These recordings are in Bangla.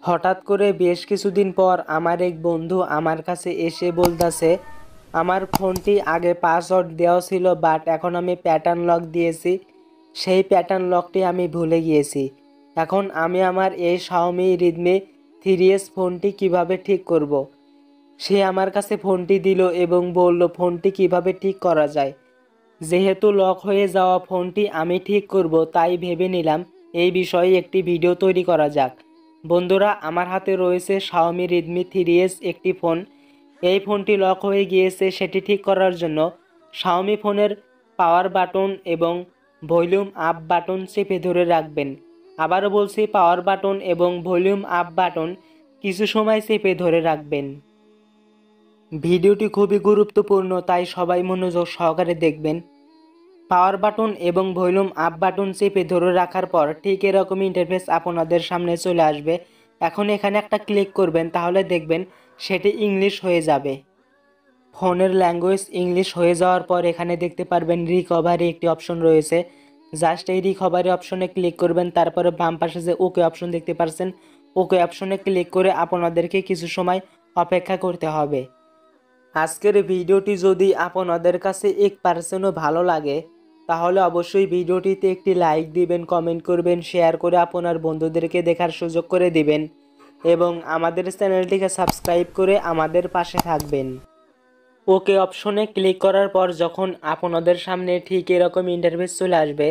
হঠাৎ করে বেশ কিছুদিন পর আমার এক বন্ধু আমার কাছে এসে বলতেছে, আমার ফোনটি আগে পাসওয়ার্ড দেওয়া ছিল, বাট এখন আমি প্যাটার্ন লক দিয়েছি, সেই প্যাটার্ন লকটি আমি ভুলে গিয়েছি। এখন আমি আমার এই xiaomi redmi 3s ফোনটি কিভাবে ঠিক করব। সে আমার কাছে ফোনটি দিল এবং বলল ফোনটি কিভাবে ঠিক করা যায়। যেহেতু লক হয়ে যাওয়া ফোনটি আমি ঠিক করব, তাই ভেবে নিলাম এই বিষয়ে একটি ভিডিও তৈরি করা যাক। বন্ধুরা, আমার হাতে রয়েছে xiaomi redmi 3s একটি ফোন। এই ফোনটি লক হয়ে গিয়েছে, সেটি ঠিক করার জন্য xiaomi ফোনের পাওয়ার বাটন এবং ভলিউম আপ বাটন চেপে ধরে রাখবেন। আবারও বলছি, পাওয়ার বাটন এবং ভলিউম আপ বাটন কিছু সময় চেপে ধরে রাখবেন। ভিডিওটি খুবই গুরুত্বপূর্ণ, তাই সবাই মনোযোগ সহকারে দেখবেন। পাওয়ার বাটন এবং ভলিউম আপ বাটন চেপে ধরে রাখার পর ঠিক এরকম ইন্টারফেস আপনাদের সামনে চলে আসবে। এখন এখানে একটা ক্লিক করবেন, তাহলে দেখবেন সেটি ইংলিশ হয়ে যাবে। ফোনের ল্যাঙ্গুয়েজ ইংলিশ হয়ে যাওয়ার পর এখানে দেখতে পারবেন রিকভারি একটি অপশন রয়েছে। জাস্ট এই রিকভারি অপশনে ক্লিক করবেন, তারপরে বাম পাশে যে ওকে অপশন দেখতে পাচ্ছেন, ওকে অপশনে ক্লিক করে আপনাদেরকে কিছু সময় অপেক্ষা করতে হবে। আজকের ভিডিওটি যদি আপনাদের কাছে 1%ও ভালো লাগে, তাহলে অবশ্যই ভিডিওটিতে একটি লাইক দিবেন, কমেন্ট করবেন, শেয়ার করে আপনার বন্ধুদেরকে দেখার সুযোগ করে দিবেন এবং আমাদের চ্যানেলটিকে সাবস্ক্রাইব করে আমাদের পাশে থাকবেন। ওকে অপশনে ক্লিক করার পর যখন আপনাদের সামনে ঠিক এরকম ইন্টারফেস চলে আসবে,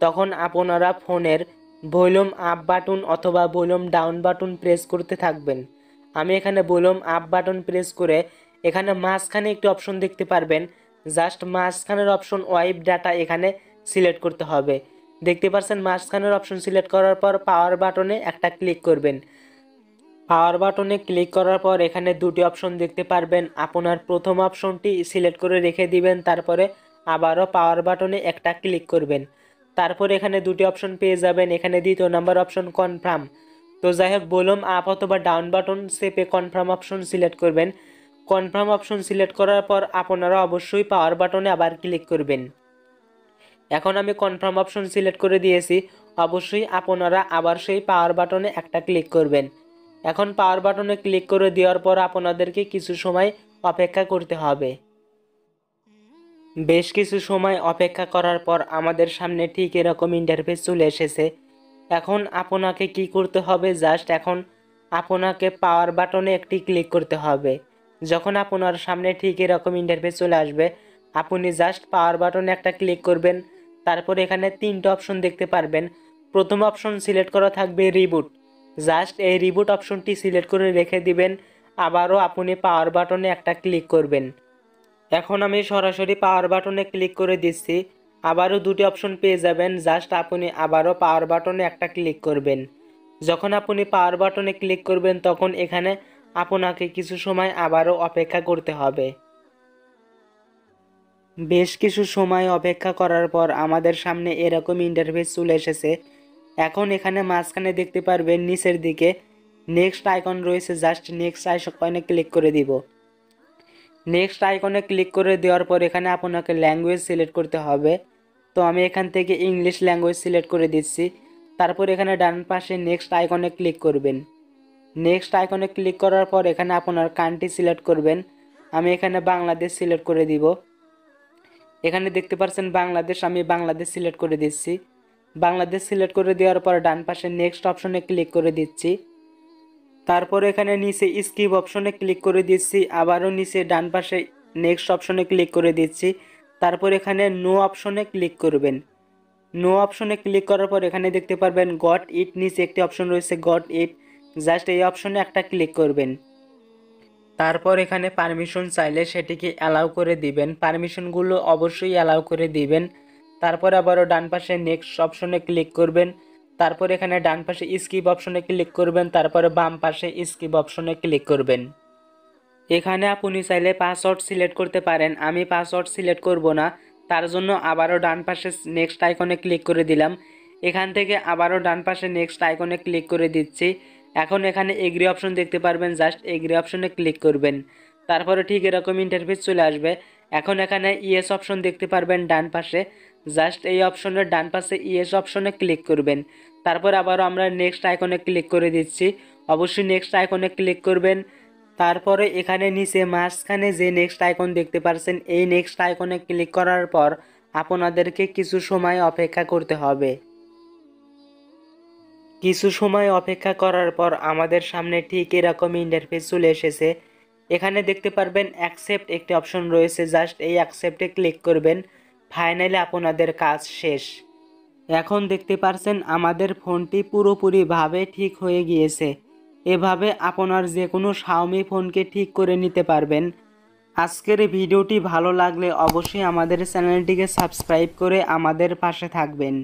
তখন আপনারা ফোনের ভলিউম আপ বাটন অথবা ভলিউম ডাউন বাটন প্রেস করতে থাকবেন। আমি এখানে ভলিউম আপ বাটন প্রেস করে এখানে মাঝখানে একটি অপশন দেখতে পারবেন, জাস্ট মাঝখানের অপশন ওয়াইপ ডাটা এখানে সিলেক্ট করতে হবে। দেখতে পাচ্ছেন মাঝখানের অপশন সিলেক্ট করার পর পাওয়ার বাটনে একটা ক্লিক করবেন। পাওয়ার বাটনে ক্লিক করার পর এখানে দুটি অপশন দেখতে পারবেন। আপনার প্রথম অপশনটি সিলেক্ট করে রেখে দিবেন, তারপরে আবারও পাওয়ার বাটনে একটা ক্লিক করবেন। তারপর এখানে দুটি অপশন পেয়ে যাবেন। এখানে দ্বিতীয় নাম্বার অপশন কনফার্ম। তো যাই হোক, ভলিউম আপ অথবা ডাউন বাটন চেপে কনফার্ম অপশন সিলেক্ট করবেন। কনফার্ম অপশন সিলেক্ট করার পর আপনারা অবশ্যই পাওয়ার বাটনে আবার ক্লিক করবেন। এখন আমি কনফার্ম অপশন সিলেক্ট করে দিয়েছি, অবশ্যই আপনারা আবার সেই পাওয়ার বাটনে একটা ক্লিক করবেন। এখন পাওয়ার বাটনে ক্লিক করে দেওয়ার পর আপনাদেরকে কিছু সময় অপেক্ষা করতে হবে। বেশ কিছু সময় অপেক্ষা করার পর আমাদের সামনে ঠিক এরকম ইন্টারফেস চলে এসেছে। এখন আপনাকে কি করতে হবে, জাস্ট এখন আপনাকে পাওয়ার বাটনে একটি ক্লিক করতে হবে। যখন আপনার সামনে ঠিক এরকম ইন্টারফেস চলে আসবে, আপনি জাস্ট পাওয়ার বাটনে একটা ক্লিক করবেন। তারপর এখানে তিনটা অপশন দেখতে পারবেন। প্রথম অপশন সিলেক্ট করা থাকবে রিবুট। জাস্ট এই রিবুট অপশনটি সিলেক্ট করে রেখে দিবেন। আবারও আপনি পাওয়ার বাটনে একটা ক্লিক করবেন। এখন আমি সরাসরি পাওয়ার বাটনে ক্লিক করে দিচ্ছি। আবারও দুটি অপশন পেয়ে যাবেন, জাস্ট আপনি আবারও পাওয়ার বাটনে একটা ক্লিক করবেন। যখন আপনি পাওয়ার বাটনে ক্লিক করবেন, তখন এখানে আপনাকে কিছু সময় আবারও অপেক্ষা করতে হবে। বেশ কিছু সময় অপেক্ষা করার পর আমাদের সামনে এরকম ইন্টারফেস চলে এসেছে। এখন এখানে মাঝখানে দেখতে পারবেন নিচের দিকে নেক্সট আইকন রয়েছে, জাস্ট নেক্সট আইকনে ক্লিক করে দিব। নেক্সট আইকনে ক্লিক করে দেওয়ার পর এখানে আপনাকে ল্যাঙ্গুয়েজ সিলেক্ট করতে হবে। তো আমি এখান থেকে ইংলিশ ল্যাঙ্গুয়েজ সিলেক্ট করে দিচ্ছি। তারপর এখানে ডান পাশে নেক্সট আইকনে ক্লিক করবেন। নেক্সট আইকনে ক্লিক করার পর এখানে আপনার কান্ট্রি সিলেক্ট করবেন। আমি এখানে বাংলাদেশ সিলেক্ট করে দিব। এখানে দেখতে পাচ্ছেন বাংলাদেশ, আমি বাংলাদেশ সিলেক্ট করে দিচ্ছি। বাংলাদেশ সিলেক্ট করে দেওয়ার পর ডান পাশে নেক্সট অপশনে ক্লিক করে দিচ্ছি। তারপর এখানে নিচে স্কিপ অপশনে ক্লিক করে দিচ্ছি। আবারও নিচে ডান পাশে নেক্সট অপশনে ক্লিক করে দিচ্ছি। তারপর এখানে নো অপশনে ক্লিক করবেন। নো অপশনে ক্লিক করার পর এখানে দেখতে পারবেন গট ইট, নিচে একটি অপশন রয়েছে গট ইট, জাস্ট এই অপশনে একটা ক্লিক করবেন। তারপর এখানে পারমিশন চাইলে সেটিকে অ্যালাউ করে দিবেন। পারমিশনগুলো অবশ্যই অ্যালাউ করে দিবেন। তারপর আবারও ডান পাশে নেক্সট অপশনে ক্লিক করবেন। তারপর এখানে ডান পাশে স্কিপ অপশনে ক্লিক করবেন। তারপরে বাম পাশে স্কিপ অপশনে ক্লিক করবেন। এখানে আপনি চাইলে পাসওয়ার্ড সিলেক্ট করতে পারেন, আমি পাসওয়ার্ড সিলেক্ট করব না। তার জন্য আবারও ডান পাশে নেক্সট আইকনে ক্লিক করে দিলাম। এখান থেকে আবারও ডান পাশে নেক্সট আইকনে ক্লিক করে দিচ্ছি। এখন এখানে এগ্রি অপশন দেখতে পারবেন, জাস্ট এগ্রি অপশনে ক্লিক করবেন। তারপরে ঠিক এরকম ইন্টারফেস চলে আসবে। এখন এখানে ইয়েস অপশন দেখতে পারবেন ডান পাশে, জাস্ট এই অপশনের ডান পাশে ইয়েস অপশনে ক্লিক করবেন। তারপর আবারও আমরা নেক্সট আইকনে ক্লিক করে দিচ্ছি, অবশ্যই নেক্সট আইকনে ক্লিক করবেন। তারপরে এখানে নিচে মাঝখানে যে নেক্সট আইকন দেখতে পাচ্ছেন, এই নেক্সট আইকনে ক্লিক করার পর আপনাদেরকে কিছু সময় অপেক্ষা করতে হবে। কিছু সময় অপেক্ষা করার পর আমাদের সামনে ঠিক এরকম ইন্টারফেস চলে এসেছে। এখানে দেখতে পারবেন অ্যাকসেপ্ট একটি অপশন রয়েছে, জাস্ট এই অ্যাকসেপ্টে ক্লিক করবেন। ফাইনালি আপনাদের কাজ শেষ। এখন দেখতে পারছেন আমাদের ফোনটি পুরোপুরিভাবে ঠিক হয়ে গিয়েছে। এভাবে আপনার যে কোনো xiaomi ফোনকে ঠিক করে নিতে পারবেন। আজকের এই ভিডিওটি ভালো লাগলে অবশ্যই আমাদের চ্যানেলটিকে সাবস্ক্রাইব করে আমাদের পাশে থাকবেন।